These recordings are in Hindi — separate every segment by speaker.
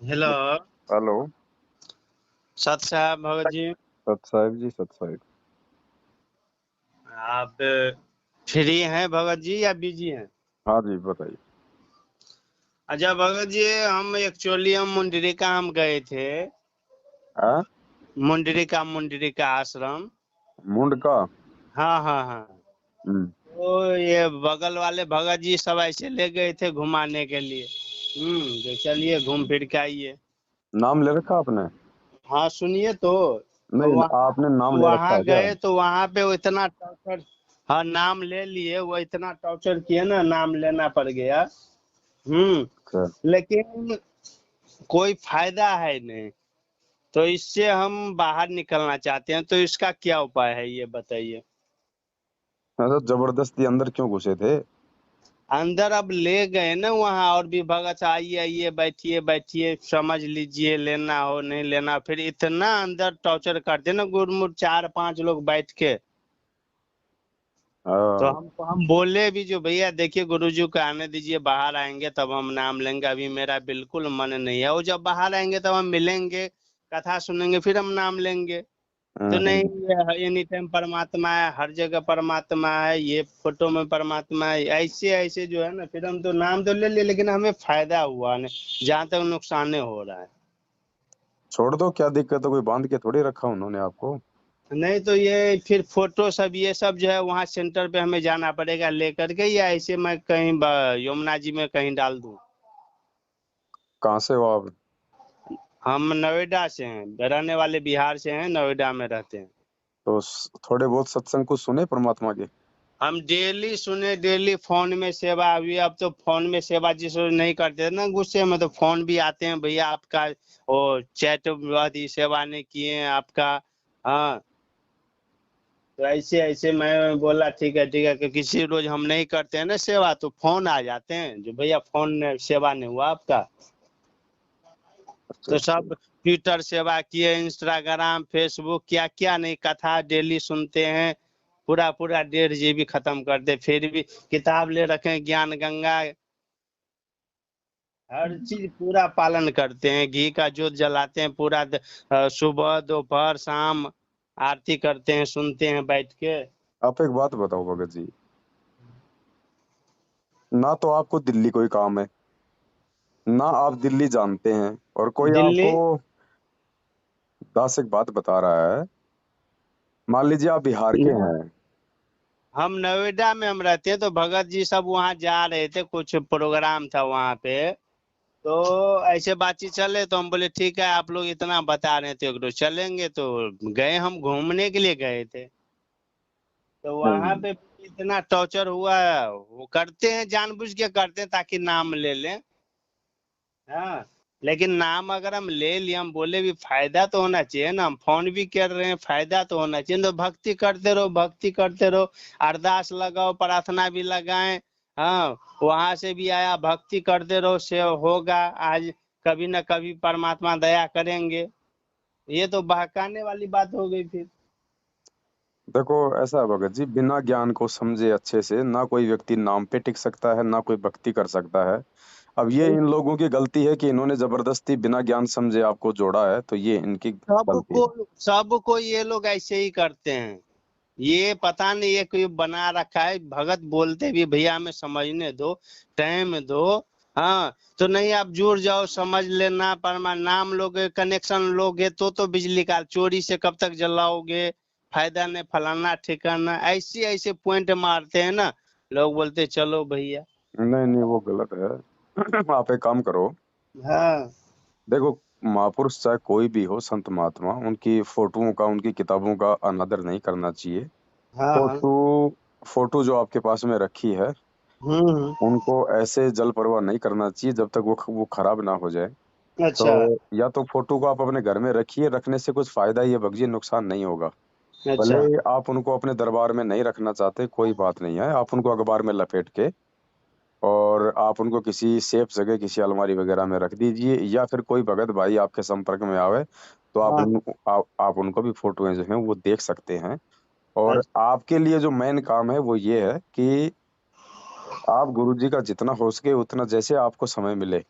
Speaker 1: हेलो।
Speaker 2: हेलो।
Speaker 1: सत साहब भगत जी,
Speaker 2: सत साहिब जी, सत साहिब।
Speaker 1: आप फ्री हैं भगत जी या बिजी हैं?
Speaker 2: हाँ जी, बताइए।
Speaker 1: अच्छा भगत जी, हम मुंडरिका हम गए थे।
Speaker 2: हाँ।
Speaker 1: मुंडरिका आश्रम।
Speaker 2: मुंड का।
Speaker 1: हाँ हाँ हाँ।
Speaker 2: हम्म।
Speaker 1: तो ये बगल वाले भगत जी सब ऐसे ले गए थे घुमाने के लिए। तो चलिए घूम फिर के आइए।
Speaker 2: नाम ले रखा आपने?
Speaker 1: हाँ सुनिए तो
Speaker 2: नहीं,
Speaker 1: वहाँ
Speaker 2: आपने नाम ले रखा
Speaker 1: वहाँ
Speaker 2: है क्या?
Speaker 1: गए तो वहाँ पे वो इतना टॉर्चर। हाँ नाम ले लिए, वो इतना टॉर्चर किए ना, नाम लेना पड़ गया।
Speaker 2: अच्छा।
Speaker 1: लेकिन कोई फायदा है नहीं। तो इससे हम बाहर निकलना चाहते हैं, तो इसका क्या उपाय है ये बताइए।
Speaker 2: अच्छा, जबरदस्ती अंदर क्यों घुसे थे?
Speaker 1: अंदर अब ले गए ना वहाँ, और भी भगत आइए आइए बैठिए बैठिए, समझ लीजिए, लेना हो नहीं लेना, फिर इतना अंदर टॉर्चर करते ना गुरमुट, 4-5 लोग बैठ के। तो
Speaker 2: हाँ।
Speaker 1: हम बोले भी जो भैया देखिए गुरुजी को आने दीजिए, बाहर आएंगे तब हम नाम लेंगे, अभी मेरा बिल्कुल मन नहीं है। वो जब बाहर आएंगे तब हम मिलेंगे, कथा सुनेंगे, फिर हम नाम लेंगे। तो नहीं,
Speaker 2: हम्म।
Speaker 1: ये एनी टाइम परमात्मा है, हर जगह परमात्मा है, ये फोटो में परमात्मा है, ऐसे ऐसे जो है ना, फिर हम तो नाम तो ले लिए लेकिन हमें फायदा हुआ नहीं, जहाँ तक नुकसान हो रहा है।
Speaker 2: छोड़ दो, क्या दिक्कत है? कोई बांध के थोड़ी रखा उन्होंने आपको।
Speaker 1: नहीं तो ये फिर फोटो सब ये सब जो है वहाँ सेंटर पे हमें जाना पड़ेगा लेकर के, या ऐसे मैं कहीं यमुना जी में कहीं डाल दूं?
Speaker 2: कहाँ से हो आप?
Speaker 1: हम नोएडा से हैं, रहने वाले बिहार से हैं, नोएडा में रहते हैं।
Speaker 2: तो थोड़े बहुत सत्संग कुछ सुने परमात्मा के?
Speaker 1: हम डेली सुने, डेली फोन में सेवा हुई। अब तो फोन में सेवा जिस रोज नहीं करते थे ना गुस्से में, तो फोन भी आते हैं, भैया आपका वो चैट वादी सेवा नहीं किए हैं आपका। हाँ। तो ऐसे ऐसे मैं बोला ठीक है कि किसी रोज हम नहीं करते हैं ना सेवा, तो फोन आ जाते हैं जो भैया फोन ने सेवा नहीं हुआ आपका।
Speaker 2: अच्छा
Speaker 1: तो
Speaker 2: अच्छा।
Speaker 1: सब ट्विटर सेवा किए, इंस्टाग्राम फेसबुक, क्या क्या नहीं, कथा डेली सुनते हैं। पूरा पूरा 1.5 GB खत्म कर दे, फिर भी किताब ले रखे हैं, ज्ञान गंगा, हर चीज पूरा पालन करते हैं, घी का जोत जलाते हैं पूरा सुबह दोपहर शाम आरती करते हैं, सुनते हैं बैठ के।
Speaker 2: आप एक बात बताओ भगत जी, ना तो आपको दिल्ली कोई काम है, ना आप दिल्ली जानते हैं, और कोई
Speaker 1: दिल्ली,
Speaker 2: आपको दास एक बात बता रहा है। मान लीजिए आप बिहार के हैं।
Speaker 1: हम नोएडा में हम रहते हैं, तो भगत जी सब वहाँ जा रहे थे, कुछ प्रोग्राम था वहाँ पे। तो ऐसे बातचीत चले तो हम बोले ठीक है, आप लोग इतना बता रहे थे तो चलेंगे, तो गए, हम घूमने के लिए गए थे। तो वहां
Speaker 2: हम्म।
Speaker 1: पे इतना टॉर्चर हुआ। वो करते हैं, जानबूझ के करते हैं ताकि नाम ले लें। हाँ। लेकिन नाम अगर हम ले लिए, हम बोले भी फायदा तो होना चाहिए ना, हम फोन भी कर रहे हैं, फायदा तो होना चाहिए। तो भक्ति करते रहो, भक्ति करते रहो, अरदास लगाओ, प्रार्थना भी लगाएं। हाँ। वहां से भी आया, भक्ति करते रहो, से होगा आज, कभी ना कभी परमात्मा दया करेंगे। ये तो बहकाने वाली बात हो गई फिर।
Speaker 2: देखो, ऐसा है भगत जी, बिना ज्ञान को समझे अच्छे से ना कोई व्यक्ति नाम पे टिक सकता है, ना कोई भक्ति कर सकता है। अब ये इन लोगों की गलती है कि इन्होंने जबरदस्ती बिना ज्ञान समझे आपको जोड़ा है, तो ये इनकी गलती
Speaker 1: सबको
Speaker 2: है।
Speaker 1: सबको ये लोग ऐसे ही करते हैं। ये पता नहीं ये कोई बना रखा है, भगत बोलते भी भैया हमें समझने दो, टाइम दो। हाँ। तो नहीं, आप जुड़ जाओ, समझ लेना, परमा नाम लोगे, कनेक्शन लोगे तो बिजली का चोरी से कब तक जलाओगे, फायदा नहीं, फलाना ठिकाना, ऐसे ऐसे पॉइंट मारते हैं ना। लोग बोलते चलो भैया।
Speaker 2: नहीं नहीं, वो गलत है। आप एक काम करो।
Speaker 1: हाँ
Speaker 2: देखो, महापुरुष चाहे कोई भी हो, संत महात्मा, उनकी फोटोओं का, उनकी किताबों का अनादर नहीं करना चाहिए।
Speaker 1: हाँ हाँ।
Speaker 2: फोटो फोटो जो आपके पास में रखी है,
Speaker 1: हम्म।
Speaker 2: उनको ऐसे जल प्रवाह नहीं करना चाहिए जब तक वो खराब ना हो जाए। तो
Speaker 1: अच्छा
Speaker 2: या तो फोटो को आप अपने घर में रखिए, रखने से कुछ फायदा ही है भगजी, नुकसान नहीं होगा। भले
Speaker 1: अच्छा।
Speaker 2: ही आप उनको अपने दरबार में नहीं रखना चाहते, कोई बात नहीं है, आप उनको अखबार में लपेट के और आप उनको किसी सेफ जगह, किसी अलमारी वगैरह में रख दीजिए, या फिर कोई भगत भाई आपके संपर्क में आवे तो
Speaker 1: हाँ।
Speaker 2: आप उनको भी फोटोएं जो हैं वो देख सकते हैं। और
Speaker 1: अच्छा।
Speaker 2: आपके लिए जो मेन काम है वो ये है कि आप गुरु जी का जितना हो सके उतना, जैसे आपको समय मिले,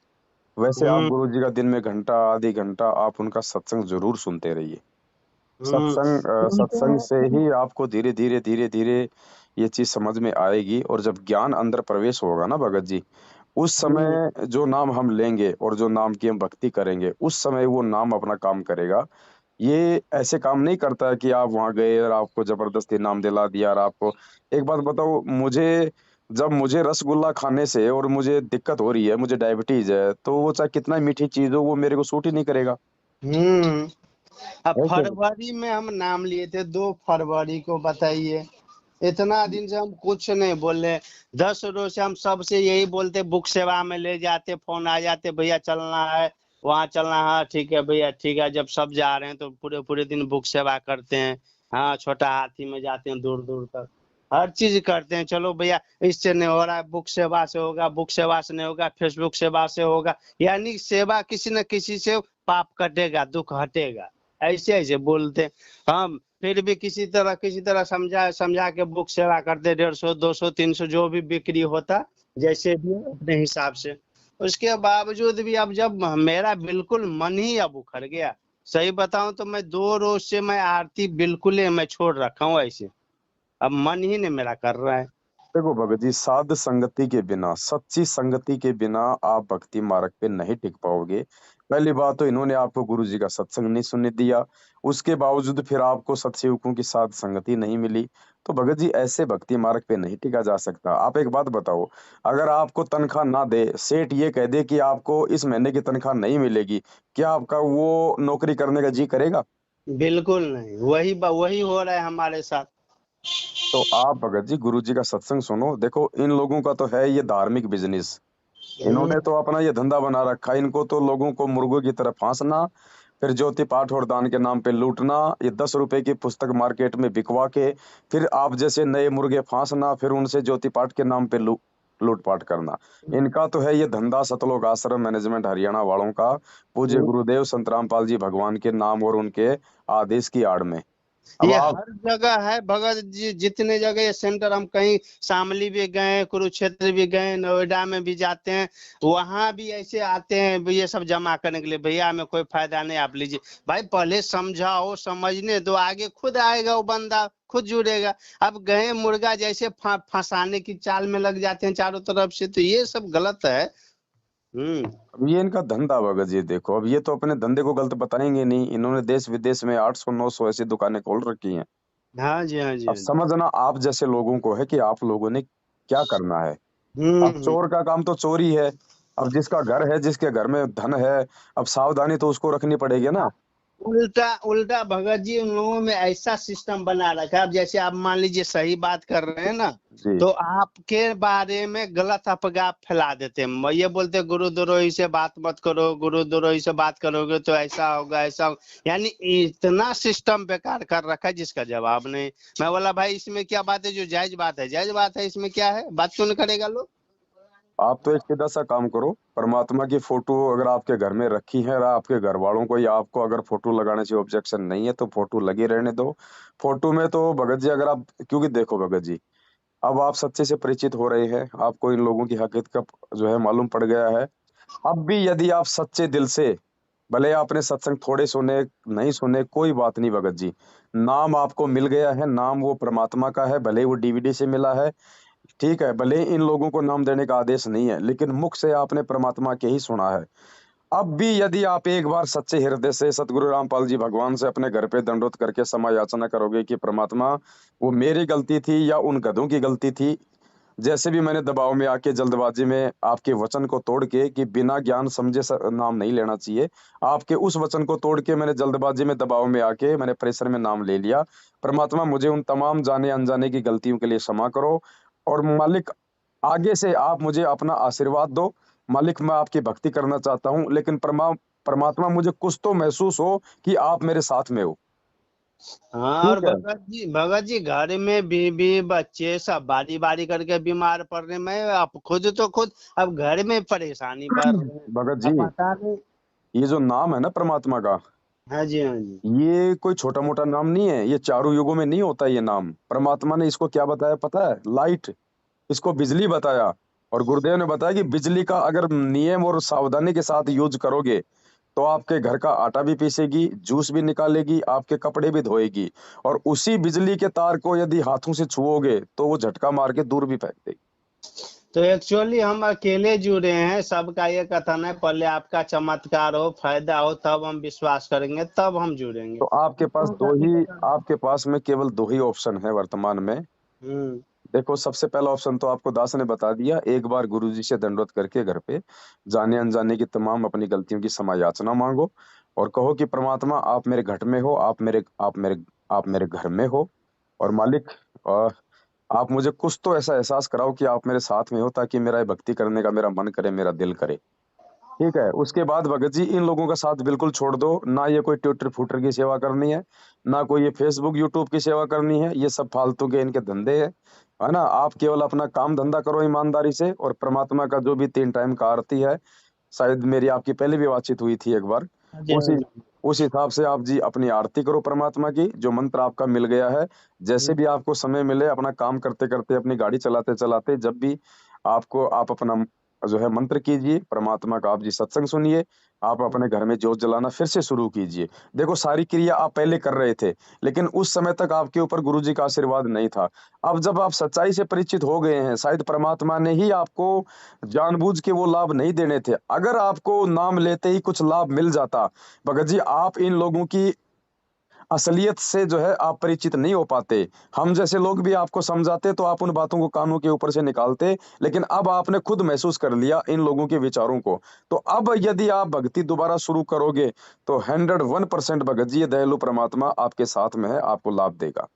Speaker 2: वैसे आप
Speaker 1: हम्म
Speaker 2: गुरुजी का दिन में घंटा आधी घंटा आप उनका सत्संग जरूर सुनते रहिए।
Speaker 1: हम्म। सुनते
Speaker 2: सत्संग से
Speaker 1: हैं।
Speaker 2: ही आपको धीरे धीरे धीरे धीरे ये चीज समझ में आएगी, और जब ज्ञान अंदर प्रवेश होगा ना भगत जी, उस
Speaker 1: हम्म
Speaker 2: समय जो नाम हम लेंगे और जो नाम की हम भक्ति करेंगे, उस समय वो नाम अपना काम करेगा। ये ऐसे काम नहीं करता है कि आप वहां गए और आपको जबरदस्ती नाम दिला दिया। और आपको एक बात बताओ, मुझे रसगुल्ला खाने से और मुझे दिक्कत हो रही है, मुझे डायबिटीज है, तो वो चाहे कितना मीठी चीज हो वो मेरे को सूट ही नहीं करेगा।
Speaker 1: हम्म। अब
Speaker 2: है क्या?
Speaker 1: फरवरी में हम नाम लिए थे, 2 फरवरी को, बताइए। इतना दिन से हम कुछ नहीं बोले। 10 रोज से हम सबसे यही बोलते, बुक सेवा में ले जाते, फोन आ जाते, भैया चलना है, वहाँ चलना है, ठीक है भैया ठीक है। जब सब जा रहे हैं तो पूरे पूरे दिन बुक सेवा करते हैं। हाँ, छोटा हाथी में जाते हैं दूर दूर तक, हर चीज करते हैं। चलो भैया, इससे नहीं हो रहा है, बुक सेवा से होगा, बुक सेवा से नहीं होगा, फेसबुक सेवा से होगा। यानी सेवा किसी न किसी से पाप कटेगा, दुख हटेगा, ऐसे ऐसे बोलते। हम फिर भी किसी तरह समझा समझा के बुक सेवा करते, 150 200 300 जो भी बिक्री होता, जैसे भी अपने हिसाब से। उसके बावजूद भी अब जब मेरा बिल्कुल मन ही अब उखड़ गया, सही बताऊं तो मैं 2 रोज से मैं आरती बिल्कुल ही मैं छोड़ रखा हूँ ऐसे। अब मन ही नहीं मेरा कर रहा है।
Speaker 2: देखो भगत जी, साध संगति के बिना, सच्ची संगति के बिना आप भक्ति मार्ग पे नहीं टिक पाओगे। पहली बात तो इन्होंने आपको गुरु जी का सत्संग नहीं सुनने दिया, उसके बावजूद फिर आपको सत्सेवकों की साध संगति नहीं मिली। तो भगत जी, ऐसे भक्ति मार्ग पे नहीं टिका जा सकता। आप एक बात बताओ, अगर आपको तनख्वाह ना दे, सेठ ये कह दे कि आपको इस महीने की तनख्वाह नहीं मिलेगी, क्या आपका वो नौकरी करने का जी करेगा?
Speaker 1: बिल्कुल नहीं, वही हो रहा है हमारे साथ।
Speaker 2: तो आप भगत जी गुरु जी का सत्संग सुनो। देखो, इन लोगों का तो है ये धार्मिक बिजनेस,
Speaker 1: हम्म,
Speaker 2: इन्होंने तो अपना ये धंधा बना रखा है। इनको तो लोगों को मुर्गों की तरह फांसना, फिर ज्योति पाठ और दान के नाम पे लूटना, ये 10 रुपए की पुस्तक मार्केट में बिकवा के फिर आप जैसे नए मुर्गे फांसना, फिर उनसे ज्योति पाठ के नाम पे लूटपाट करना। इनका तो है ये धंधा सतलोक आश्रम मैनेजमेंट हरियाणा वालों का, पूज्य
Speaker 1: हम्म।
Speaker 2: गुरुदेव संत रामपाल जी भगवान के नाम और उनके आदेश की आड़ में। अब
Speaker 1: ये
Speaker 2: आप
Speaker 1: हर जगह है भगत जी, जितने जगह ये सेंटर, हम कहीं शामली भी गए, कुरुक्षेत्र भी गए, नोएडा में भी जाते हैं, वहां भी ऐसे आते हैं ये सब जमा करने के लिए। भैया हमें कोई फायदा नहीं, आप लीजिए। भाई पहले समझाओ, समझने दो, आगे खुद आएगा वो बंदा, खुद जुड़ेगा। अब गए मुर्गा जैसे फंसाने की चाल में लग जाते हैं चारों तरफ से, तो ये सब गलत है। हम्म।
Speaker 2: अब ये इनका धंधा भगत जी, देखो अब ये तो अपने धंधे को गलत बताएंगे नहीं। इन्होंने देश विदेश में 800 900 ऐसी दुकानें खोल रखी हैं।
Speaker 1: हाँ जी, हाँ जी,
Speaker 2: अब
Speaker 1: हाँ जी।
Speaker 2: समझना आप जैसे लोगों को है कि आप लोगों ने क्या करना है। अब
Speaker 1: हम्म।
Speaker 2: चोर का काम तो चोरी है। अब जिसका घर है, जिसके घर में धन है, अब सावधानी तो उसको रखनी पड़ेगी ना।
Speaker 1: उल्टा उल्टा भगत जी, उन लोगों में ऐसा सिस्टम बना रखा है। अब जैसे आप मान लीजिए सही बात कर रहे हैं ना,
Speaker 2: जी।
Speaker 1: तो आपके बारे में गलत अफवाह फैला देते हैं। ये बोलते हैं गुरुद्रोही से बात मत करो, गुरुद्रोही से बात करोगे तो ऐसा होगा, ऐसा होगा। यानी इतना सिस्टम बेकार कर रखा है जिसका जवाब नहीं। मैं बोला भाई इसमें क्या बात है, जो जायज बात है जायज बात है, इसमें क्या है, बात क्यों नहीं करेगा लोग।
Speaker 2: आप तो एक सीधा सा काम करो, परमात्मा की फोटो अगर आपके घर में रखी है और आपके घर वालों को या आपको अगर फोटो लगाने से ऑब्जेक्शन नहीं है तो फोटो लगी रहने दो। फोटो में तो भगत जी अगर आप, क्योंकि देखो भगत जी, अब आप सच्चे से परिचित हो रहे हैं, आपको इन लोगों की हकीकत का जो है मालूम पड़ गया है। अब भी यदि आप सच्चे दिल से, भले आपने सत्संग थोड़े सुने, नहीं सुने, कोई बात नहीं भगत जी, नाम आपको मिल गया है, नाम वो परमात्मा का है, भले वो डीवीडी से मिला है, ठीक है, भले इन लोगों को नाम देने का आदेश नहीं है, लेकिन मुख से आपने परमात्मा के ही सुना है। अब भी यदि आप एक बार सच्चे हृदय से सतगुरु रामपाल जी भगवान से अपने घर पे दंडोत करके क्षमा याचना करोगे कि परमात्मा, वो मेरी गलती थी या उन गधों की गलती थी, जैसे भी मैंने दबाव में आके जल्दबाजी में आपके वचन को तोड़ के, कि बिना ज्ञान समझे नाम नहीं लेना चाहिए, आपके उस वचन को तोड़ के मैंने जल्दबाजी में दबाव में आके मैंने प्रेशर में नाम ले लिया। परमात्मा, मुझे उन तमाम जाने अनजाने की गलतियों के लिए क्षमा करो। और मालिक, आगे से आप मुझे अपना आशीर्वाद दो। मालिक, मैं आपकी भक्ति करना चाहता हूँ, लेकिन परमात्मा, मुझे कुछ तो महसूस हो कि आप मेरे साथ में हो।
Speaker 1: हाँ, और
Speaker 2: ठीक है।
Speaker 1: भगत जी घर में बीवी बच्चे सब बारी बारी करके बीमार पड़ रहे हैं। मैं अब खुद अब घर में परेशानी बढ़ रही है।
Speaker 2: भगत
Speaker 1: अब
Speaker 2: जी,
Speaker 1: पता नहीं।
Speaker 2: ये जो नाम है ना परमात्मा का,
Speaker 1: हाँ जी, हाँ जी।
Speaker 2: ये कोई छोटा मोटा नाम नहीं है। ये चारों युगों में नहीं होता ये नाम। परमात्मा ने इसको क्या बताया पता है? लाइट। इसको बिजली बताया। और गुरुदेव ने बताया कि बिजली का अगर नियम और सावधानी के साथ यूज करोगे तो आपके घर का आटा भी पीसेगी, जूस भी निकालेगी, आपके कपड़े भी धोएगी। और उसी बिजली के तार को यदि हाथों से छुओगे तो वो झटका मार के दूर भी फेंक देगी।
Speaker 1: तो एक्चुअली हम अकेले जुड़े हैं, सबका ये कथन है पहले आपका चमत्कार हो, फायदा हो, तब हम विश्वास करेंगे, तब हम जुड़ेंगे।
Speaker 2: तो आपके पास
Speaker 1: दूसरों
Speaker 2: दो
Speaker 1: का
Speaker 2: ही,
Speaker 1: निकटता नहीं।
Speaker 2: आपके पास में केवल दो ही ऑप्शन है वर्तमान में।
Speaker 1: हम्म।
Speaker 2: देखो, सबसे पहला ऑप्शन तो आपको दास ने बता दिया, एक बार गुरुजी से दंडवत करके घर पे जाने अनजाने की तमाम अपनी गलतियों की क्षमा याचना मांगो और कहो कि परमात्मा आप मेरे घर में हो, आप मेरे घर में हो। और मालिक, अ, आप मुझे कुछ तो ऐसा एहसास कराओ कि आप मेरे साथ में हो, ताकि मेरा ये भक्ति करने का मेरा मन करे, मेरा दिल करे। ठीक है, उसके बाद भगत जी इन लोगों का साथ बिल्कुल छोड़ दो। ना ये कोई ट्विटर फूटर की सेवा करनी है, ना कोई ये फेसबुक यूट्यूब की सेवा करनी है। ये सब फालतू के इनके धंधे है ना। आप केवल अपना काम धंधा करो ईमानदारी से, और परमात्मा का जो भी 3 टाइम का आरती है, शायद मेरी आपकी पहले भी बातचीत हुई थी एक बार,
Speaker 1: हाँ जी, हाँ
Speaker 2: उसी
Speaker 1: जी।
Speaker 2: उस हिसाब से आप जी अपनी आरती करो परमात्मा की, जो मंत्र आपका मिल गया है। जैसे भी आपको समय मिले, अपना काम करते करते, अपनी गाड़ी चलाते चलाते, जब भी आपको, आप अपना जो है मंत्र कीजिए परमात्मा का, आप जी सत्संग सुनिए, आप अपने घर में जोत जलाना फिर से शुरू कीजिए। देखो, सारी क्रिया आप पहले कर रहे थे, लेकिन उस समय तक आपके ऊपर गुरुजी का आशीर्वाद नहीं था। अब जब आप सच्चाई से परिचित हो गए हैं, शायद परमात्मा ने ही आपको जानबूझ के वो लाभ नहीं देने थे। अगर आपको नाम लेते ही कुछ लाभ मिल जाता, भगत जी आप इन लोगों की असलियत से जो है आप परिचित नहीं हो पाते। हम जैसे लोग भी आपको समझाते तो आप उन बातों को कानों के ऊपर से निकालते, लेकिन अब आपने खुद महसूस कर लिया इन लोगों के विचारों को। तो अब यदि आप भक्ति दोबारा शुरू करोगे तो 101% भगत जी ये दयालु परमात्मा आपके साथ में है, आपको लाभ देगा।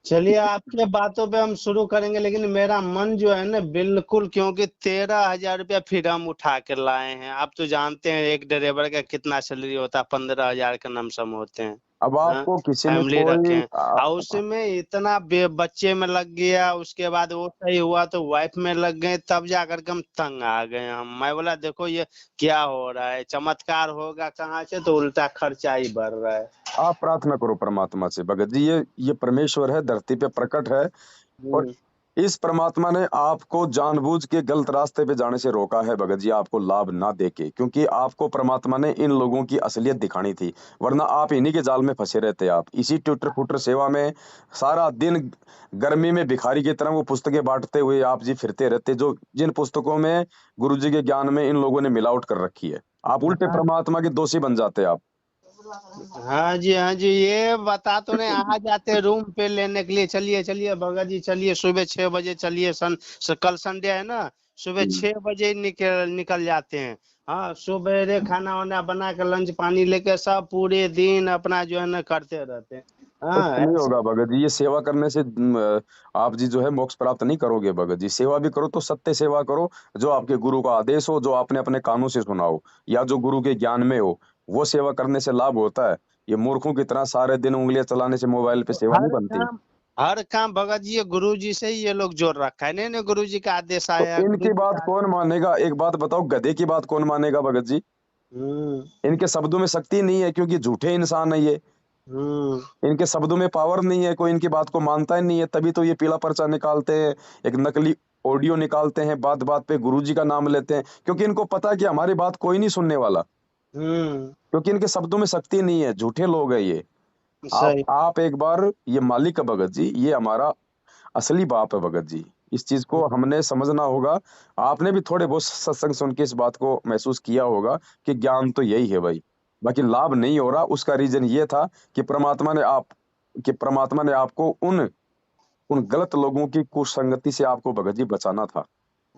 Speaker 1: चलिए, आपके बातों पे हम शुरू करेंगे, लेकिन मेरा मन जो है ना बिल्कुल, क्योंकि 13,000 रुपया फिर हम उठा कर लाए हैं। आप तो जानते हैं एक ड्राइवर का कितना सैलरी होता है, 15,000 का नमसम होते हैं।
Speaker 2: अब
Speaker 1: हाँ,
Speaker 2: आपको किसी ने
Speaker 1: फैमिली रखे
Speaker 2: कोई
Speaker 1: हैं। और उसमें इतना बच्चे में लग गया, उसके बाद वो सही हुआ तो वाइफ में लग गए, तब जाकर के हम तंग आ गए। हम, मैं बोला देखो ये क्या हो रहा है, चमत्कार होगा कहाँ से, तो उल्टा खर्चा ही बढ़ रहा है।
Speaker 2: आप प्रार्थना करो परमात्मा से भगत जी, ये परमेश्वर है, धरती पे प्रकट है। और
Speaker 1: हम्म।
Speaker 2: इस परमात्मा ने आपको जानबूझ के गलत रास्ते पे जाने से रोका है भगत जी, आपको लाभ ना देके, क्योंकि आपको परमात्मा ने इन लोगों की असलियत दिखानी थी। वरना आप इन्हीं के जाल में फंसे रहते। आप इसी ट्विटर फुटर सेवा में सारा दिन गर्मी में भिखारी की तरह वो पुस्तकें बांटते हुए आप जी फिरते रहते, जो जिन पुस्तकों में गुरु जी के ज्ञान में इन लोगों ने मिलावट कर रखी है। आप उल्टे परमात्मा के दोषी बन जाते आप।
Speaker 1: हाँ जी, हाँ जी, ये बता तो नहीं, आ जाते रूम पे लेने के लिए। चलिए चलिए भगत जी, चलिए सुबह 6 बजे चलिए। कल संडे है ना, सुबह 6 बजे ही निकल निकल जाते हैं। हाँ, सुबह खाना वाना बना के लंच पानी लेके सब पूरे दिन अपना जो है ना करते रहते हैं।
Speaker 2: कुछ
Speaker 1: हाँ
Speaker 2: नहीं
Speaker 1: ऐसे।
Speaker 2: होगा भगत जी, ये सेवा करने से आप जी जो है मोक्ष प्राप्त नहीं करोगे भगत जी। सेवा भी करो तो सत्य सेवा करो, जो आपके गुरु का आदेश हो, जो आपने अपने कानों से सुना हो, या जो गुरु के ज्ञान में हो, वो सेवा करने से लाभ होता है। ये मूर्खों की तरह सारे दिन उंगलियां चलाने से मोबाइल पे
Speaker 1: तो
Speaker 2: सेवा नहीं बनती।
Speaker 1: हर काम भगत जी ये गुरु जी से ही ये लोग जोड़ रखा है। नहीं नहीं, गुरु जी का आदेश
Speaker 2: तो
Speaker 1: आया, गुरु
Speaker 2: इनकी
Speaker 1: जी
Speaker 2: बात
Speaker 1: का
Speaker 2: कौन मानेगा? एक बात बताओ, गधे की बात कौन मानेगा भगत जी?
Speaker 1: हम्म।
Speaker 2: इनके शब्दों में शक्ति नहीं है, क्योंकि झूठे इंसान है ये।
Speaker 1: हम्म।
Speaker 2: इनके शब्दों में पावर नहीं है, कोई इनकी बात को मानता ही नहीं है। तभी तो ये पीला पर्चा निकालते हैं, एक नकली ऑडियो निकालते हैं, बात बात पे गुरुजी का नाम लेते हैं, क्योंकि इनको पता है कि हमारी बात कोई नहीं सुनने वाला।
Speaker 1: हम्म।
Speaker 2: क्योंकि इनके शब्दों में शक्ति नहीं है, झूठे लोग हैं ये।
Speaker 1: सही।
Speaker 2: आप एक बार, ये मालिक है भगत जी, ये हमारा असली बाप है भगत जी। इस चीज को हमने समझना होगा। आपने भी थोड़े बहुत सत्संग सुन के इस बात को महसूस किया होगा कि ज्ञान तो यही है भाई। बाकी लाभ नहीं हो रहा, उसका रीजन ये था कि परमात्मा ने आपको उन उन गलत लोगों की कुसंगति से आपको भगत जी बचाना था।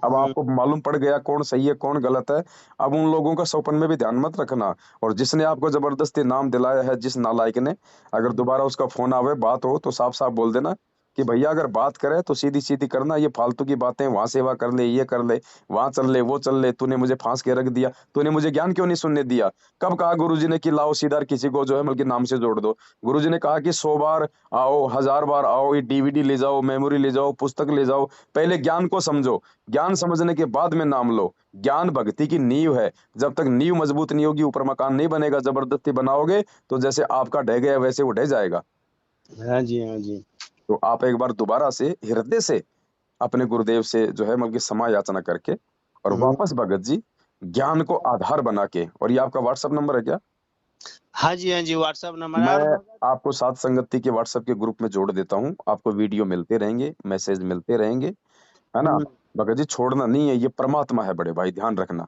Speaker 2: अब
Speaker 1: हम्म।
Speaker 2: आपको मालूम पड़ गया कौन सही है कौन गलत है। अब उन लोगों का सौपन में भी ध्यान मत रखना। और जिसने आपको जबरदस्ती नाम दिलाया है, जिस नालायक ने, अगर दोबारा उसका फोन आवे, बात हो, तो साफ साफ बोल देना कि भैया अगर बात करे तो सीधी सीधी करना। ये फालतू की बातें, वहां सेवा कर ले, ये कर ले, वहां चल ले, वो चल ले, तूने मुझे फांस के रख दिया, तूने मुझे ज्ञान क्यों नहीं सुनने दिया? कब कहा गुरुजी ने कि लाओ सीधा किसी को जो है बल्कि नाम से जोड़ दो? गुरुजी ने कहा कि 100 बार आओ, 1000 बार आओ, ये डीवीडी ले जाओ, मेमोरी ले जाओ, पुस्तक ले जाओ, पहले ज्ञान को समझो, ज्ञान समझने के बाद में नाम लो। ज्ञान भक्ति की नींव है। जब तक नींव मजबूत नहीं होगी, ऊपर मकान नहीं बनेगा। जबरदस्ती बनाओगे तो जैसे आपका ढह गया वैसे वो ढह जाएगा।
Speaker 1: हाँ जी, हाँ जी।
Speaker 2: तो आप एक बार दोबारा से हृदय से अपने गुरुदेव से जो है मतलब कि क्षमा याचना करके और वापस भगत जी ज्ञान को आधार बना के। और ये आपका व्हाट्सएप नंबर है क्या?
Speaker 1: हाँ जी व्हाट्सएप नंबर है।
Speaker 2: मैं
Speaker 1: और
Speaker 2: आपको साथ संगति के व्हाट्सएप के ग्रुप में जोड़ देता हूँ, आपको वीडियो मिलते रहेंगे, मैसेज मिलते रहेंगे, है ना? भगत जी छोड़ना नहीं है, ये परमात्मा है बड़े भाई, ध्यान रखना।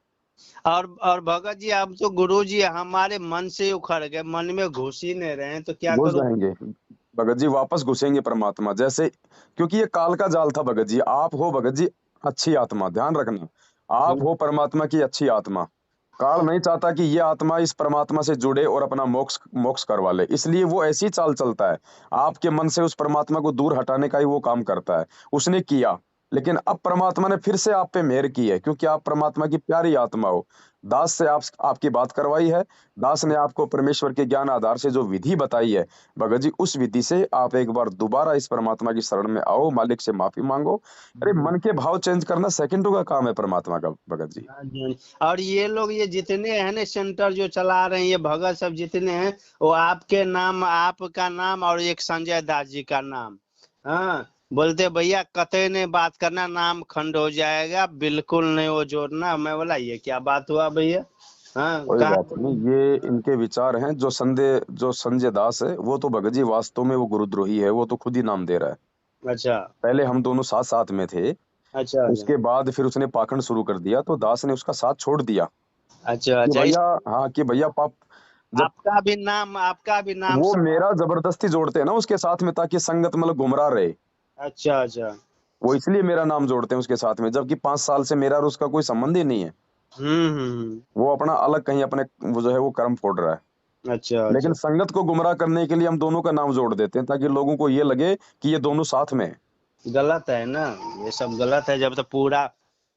Speaker 1: और भगत जी आप तो गुरु जी हमारे मन से उखड़ गए, मन में घुस ही नहीं रहे हैं, तो क्या
Speaker 2: घुस
Speaker 1: करूं?
Speaker 2: जाएंगे भगत जी, वापस घुसेंगे परमात्मा जैसे, क्योंकि ये काल का जाल था भगत जी। आप हो भगत जी अच्छी आत्मा, ध्यान रखना, आप हो परमात्मा की अच्छी आत्मा। काल नहीं चाहता कि ये आत्मा इस परमात्मा से जुड़े और अपना मोक्ष मोक्ष करवा ले, इसलिए वो ऐसी चाल चलता है, आपके मन से उस परमात्मा को दूर हटाने का ही वो काम करता है। उसने किया, लेकिन अब परमात्मा ने फिर से आप पे मेहर की है, क्योंकि आप परमात्मा की प्यारी आत्मा हो। दास से आपकी बात करवाई है, दास ने आपको परमेश्वर के ज्ञान आधार से जो विधि बताई है भगत जी, उस विधि से आप एक बार दोबारा इस परमात्मा की शरण में आओ, मालिक से माफी मांगो। अरे मन के भाव चेंज करना सेकंडों का काम है परमात्मा का भगत जी।
Speaker 1: हाँ जी। और ये लोग ये जितने हैं ना सेंटर जो चला रहे हैं, ये भगत सब जितने हैं, वो आपके नाम, आपका नाम और एक संजय दास जी का नाम, हाँ, बोलते भैया कतई नहीं बात करना, नाम खंड हो जाएगा, बिल्कुल नहीं वो जोड़ना। मैं बोला ये क्या बात हुआ भैया? हाँ,
Speaker 2: कोई
Speaker 1: कहाँ?
Speaker 2: बात नहीं, ये इनके विचार हैं। जो संजय दास है वो तो भगत जी वास्तव में वो गुरुद्रोही है, वो तो खुद ही नाम दे रहा है।
Speaker 1: अच्छा
Speaker 2: पहले हम दोनों साथ साथ में थे,
Speaker 1: अच्छा अच्छा
Speaker 2: उसके बाद फिर उसने पाखंड शुरू कर दिया, तो दास ने उसका साथ छोड़ दिया
Speaker 1: अच्छा
Speaker 2: कि
Speaker 1: अच्छा।
Speaker 2: भैया, हाँ कि भैया पाप, जब
Speaker 1: आपका भी नाम
Speaker 2: वो
Speaker 1: सब।
Speaker 2: मेरा जबरदस्ती जोड़ते हैं ना उसके साथ में, ताकि संगत मतलब गुमराह रहे,
Speaker 1: अच्छा अच्छा।
Speaker 2: वो इसलिए मेरा नाम जोड़ते हैं उसके साथ में, जबकि 5 साल से मेरा और उसका कोई संबंध ही नहीं है। वो अपना अलग कहीं अपने वो जो है वो कर्म फोड़ रहा है,
Speaker 1: अच्छा
Speaker 2: लेकिन
Speaker 1: अच्छा।
Speaker 2: संगत को गुमराह करने के लिए हम दोनों का नाम जोड़ देते हैं, ताकि लोगों को ये लगे कि ये दोनों साथ में हैं।
Speaker 1: गलत है ना, ये सब गलत है। जब तक पूरा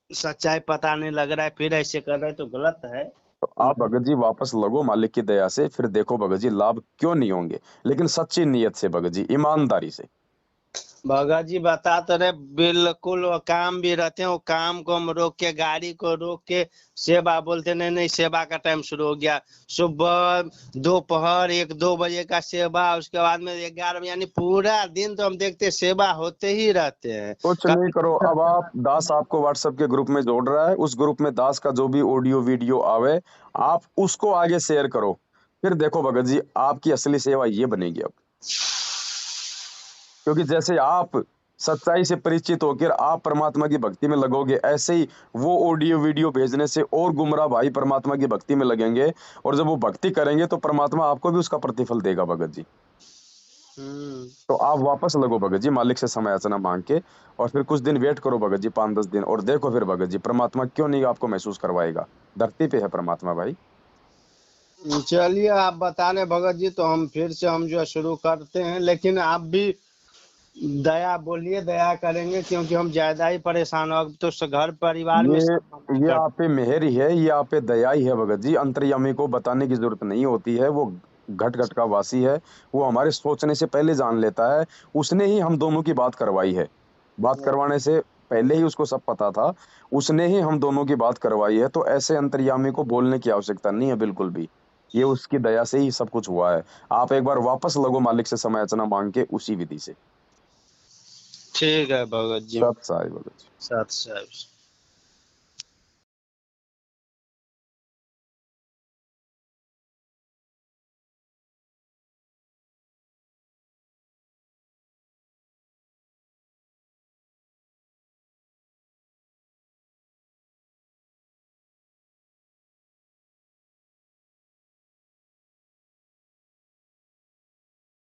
Speaker 1: सच्चाई पता नहीं लग रहा है फिर ऐसे कर रहे हैं तो गलत है।
Speaker 2: तो आप भगत जी वापस लगो मालिक की दया से, फिर देखो भगत जी लाभ क्यों नहीं होंगे, लेकिन सच्ची नीयत से भगत जी, ईमानदारी से।
Speaker 1: भगत जी बता तो रहे, बिल्कुल वो काम भी रहते हैं, वो काम को हम रोक के, गाड़ी को रोक के सेवा बोलते, नहीं नहीं सेवा का टाइम शुरू हो गया, सुबह दोपहर 1-2 बजे का सेवा, उसके बाद में 11, यानी पूरा दिन तो हम देखते सेवा होते ही रहते हैं।
Speaker 2: कुछ नहीं करो, अब आप दास आपको व्हाट्सएप के ग्रुप में जोड़ रहा है, उस ग्रुप में दास का जो भी ऑडियो वीडियो आवे, आप उसको आगे शेयर करो, फिर देखो भगत जी आपकी असली सेवा ये बनेगी अब। क्योंकि जैसे आप सच्चाई से परिचित होकर आप परमात्मा की भक्ति में लगोगे, ऐसे ही वो ऑडियो वीडियो भेजने से और गुमराह भाई परमात्मा की भक्ति में लगेंगे, और जब वो भक्ति करेंगे तो परमात्मा आपको भी उसका प्रतिफल देगा भगत जी। तो आप वापस लगो भगत जी मालिक से समय याचना मांग के, और फिर कुछ दिन वेट करो भगत जी, 5-10 दिन, और देखो फिर भगत जी परमात्मा क्यों नहीं आपको महसूस करवाएगा। धरती पे है परमात्मा भाई।
Speaker 1: चलिए आप बता रहे भगत जी, तो हम फिर से हम जो है शुरू करते हैं, लेकिन आप भी दया बोलिए, दया करेंगे, क्योंकि हम ज्यादा ही परेशान हो, अब तो घर परिवार में
Speaker 2: ये
Speaker 1: सब मना
Speaker 2: ये
Speaker 1: कर।
Speaker 2: आप पे मेहर ही है, ये आप पे दया ही है भगत जी। अंतर्यामी को बताने की जरूरत नहीं होती है, वो घट घट का वासी है, वो हमारे सोचने से पहले जान लेता है। उसने ही हम दोनों की बात करवाई है, बात करवाने से पहले ही उसको सब पता था, उसने ही हम दोनों की बात करवाई है। तो ऐसे अंतर्यामी को बोलने की आवश्यकता नहीं है बिल्कुल भी, ये उसकी दया से ही सब कुछ हुआ है। आप एक बार वापस लगो मालिक से समय याचना मांग के उसी विधि से।
Speaker 1: ठीक है भगत जी।
Speaker 2: सत साई भगत जी।
Speaker 1: साथ साथ